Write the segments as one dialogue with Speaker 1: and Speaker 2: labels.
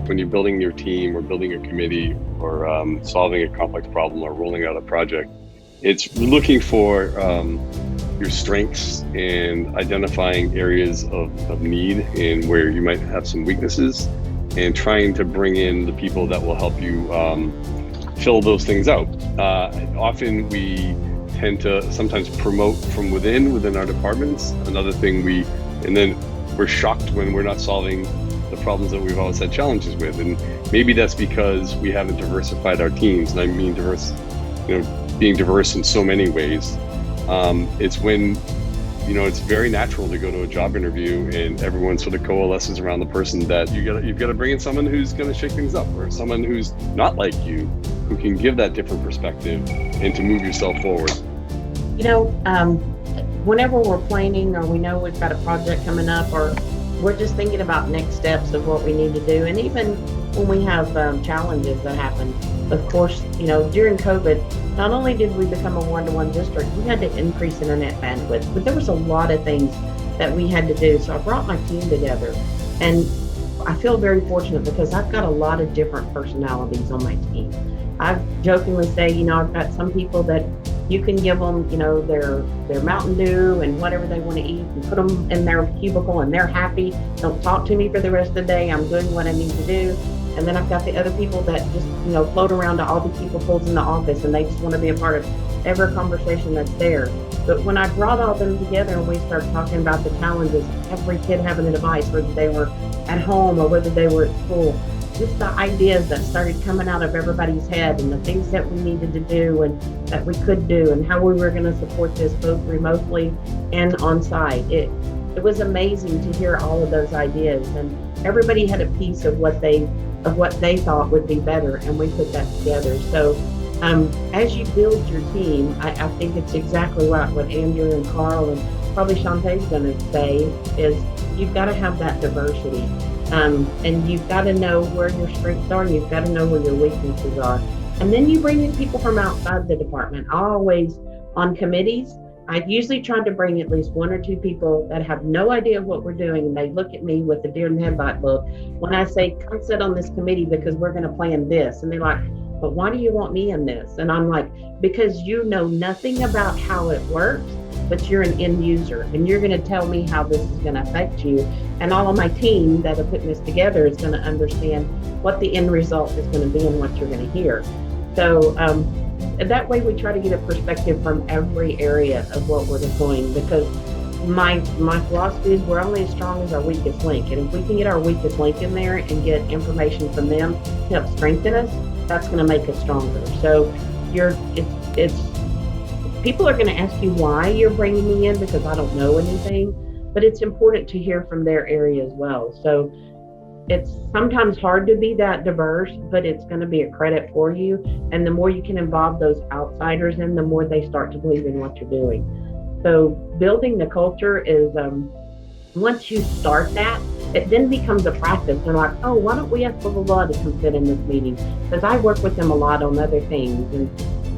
Speaker 1: when you're building your team or building a committee or solving a complex problem or rolling out a project, it's looking for your strengths and identifying areas of need and where you might have some weaknesses, and trying to bring in the people that will help you fill those things out. Often we tend to sometimes promote from within our departments. Another thing and then we're shocked when we're not solving the problems that we've always had challenges with. And maybe that's because we haven't diversified our teams. And I mean diverse, being diverse in so many ways. It's when, it's very natural to go to a job interview and everyone sort of coalesces around the person that you've got to bring in someone who's going to shake things up, or someone who's not like you, who can give that different perspective and to move yourself forward.
Speaker 2: Whenever we're planning or we know we've got a project coming up, or we're just thinking about next steps of what we need to do, and even when we have challenges that happen, of course, during COVID, not only did we become a one-to-one district, we had to increase internet bandwidth, but there was a lot of things that we had to do. So I brought my team together, and I feel very fortunate because I've got a lot of different personalities on my team. I jokingly say, I've got some people that you can give them, their Mountain Dew and whatever they want to eat, and put them in their cubicle and they're happy. Don't talk to me for the rest of the day. I'm doing what I need to do. And then I've got the other people that just, float around to all the cubicles in the office, and they just want to be a part of every conversation that's there. But when I brought all them together and we started talking about the challenges, every kid having a device, whether they were at home or whether they were at school, just the ideas that started coming out of everybody's head and the things that we needed to do and that we could do and how we were going to support this both remotely and on site. It was amazing to hear all of those ideas, and everybody had a piece of what they thought would be better, and we put that together. So as you build your team, I think it's exactly right what Andrew and Carl and probably Shantae's going to say is you've got to have that diversity. And you've got to know where your strengths are, and you've got to know where your weaknesses are. And then you bring in people from outside the department. Always on committees, I usually try to bring at least one or two people that have no idea what we're doing, and they look at me with a deer in the headlight look when I say, come sit on this committee because we're going to plan this. And they're like, but why do you want me in this? And I'm like, because you know nothing about how it works, but you're an end user, and you're going to tell me how this is going to affect you. And all of my team that are putting this together is going to understand what the end result is going to be and what you're going to hear. So that way we try to get a perspective from every area of what we're deploying, because my philosophy is we're only as strong as our weakest link. And if we can get our weakest link in there and get information from them to help strengthen us, that's going to make us stronger. So it's people are going to ask you why you're bringing me in, because I don't know anything, but it's important to hear from their area as well. So it's sometimes hard to be that diverse, but it's going to be a credit for you. And the more you can involve those outsiders in, the more they start to believe in what you're doing. So building the culture is, once you start that, it then becomes a practice. They're like, oh, why don't we ask blah, blah, blah to come sit in this meeting? Because I work with them a lot on other things. And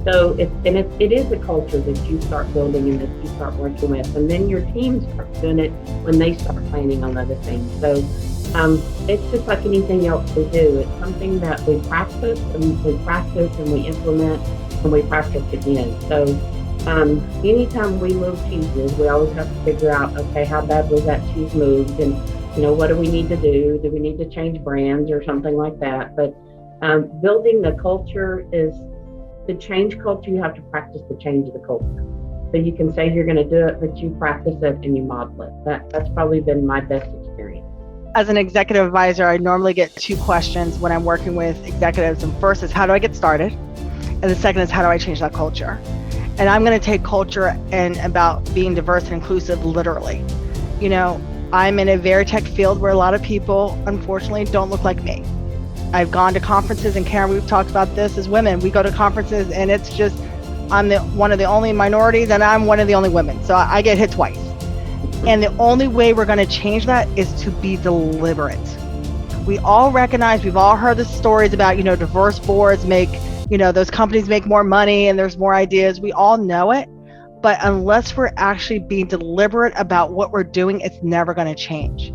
Speaker 2: so it is a culture that you start building and that you start working with. And then your team starts doing it when they start planning on other things. So it's just like anything else we do. It's something that we practice and we implement and we practice again. So anytime we move cheeses, we always have to figure out, okay, how bad was that cheese moved? And, what do we need to do? Do we need to change brands or something like that? But building the culture is, to change culture, you have to practice the change of the culture. So you can say you're going to do it, but you practice it and you model it. That's probably been my best experience.
Speaker 3: As an executive advisor, I normally get two questions when I'm working with executives. And first is, how do I get started? And the second is, how do I change that culture? And I'm going to take culture and about being diverse and inclusive literally. I'm in a very tech field where a lot of people, unfortunately, don't look like me. I've gone to conferences, and Karen, we've talked about this as women. We go to conferences and it's just, I'm one of the only minorities and I'm one of the only women. So I get hit twice. And the only way we're going to change that is to be deliberate. We all recognize, we've all heard the stories about, diverse boards make, those companies make more money and there's more ideas. We all know it. But unless we're actually being deliberate about what we're doing, it's never going to change.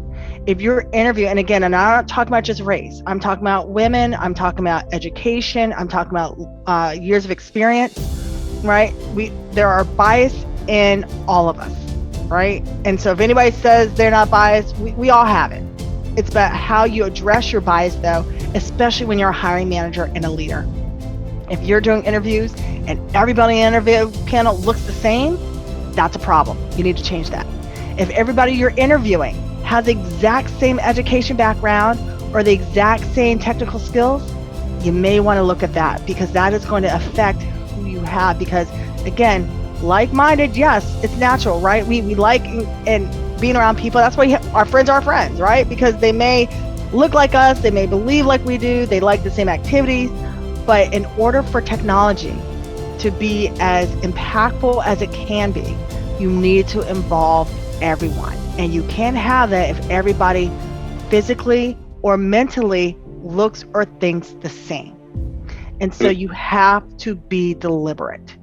Speaker 3: if you're interviewing, and again, and I'm not talking about just race, I'm talking about women, I'm talking about education, I'm talking about years of experience, right? There are bias in all of us, right? And so if anybody says they're not biased, we all have it. It's about how you address your bias though, especially when you're a hiring manager and a leader. If you're doing interviews and everybody in the interview panel looks the same, that's a problem. You need to change that. If everybody you're interviewing has the exact same education background or the exact same technical skills, you may want to look at that, because that is going to affect who you have. Because again, like-minded, yes, it's natural, right? We like and being around people. That's why our friends are friends, right? Because they may look like us, they may believe like we do, they like the same activities. But in order for technology to be as impactful as it can be, you need to involve everyone. And you can't have that if everybody physically or mentally looks or thinks the same. And so you have to be deliberate.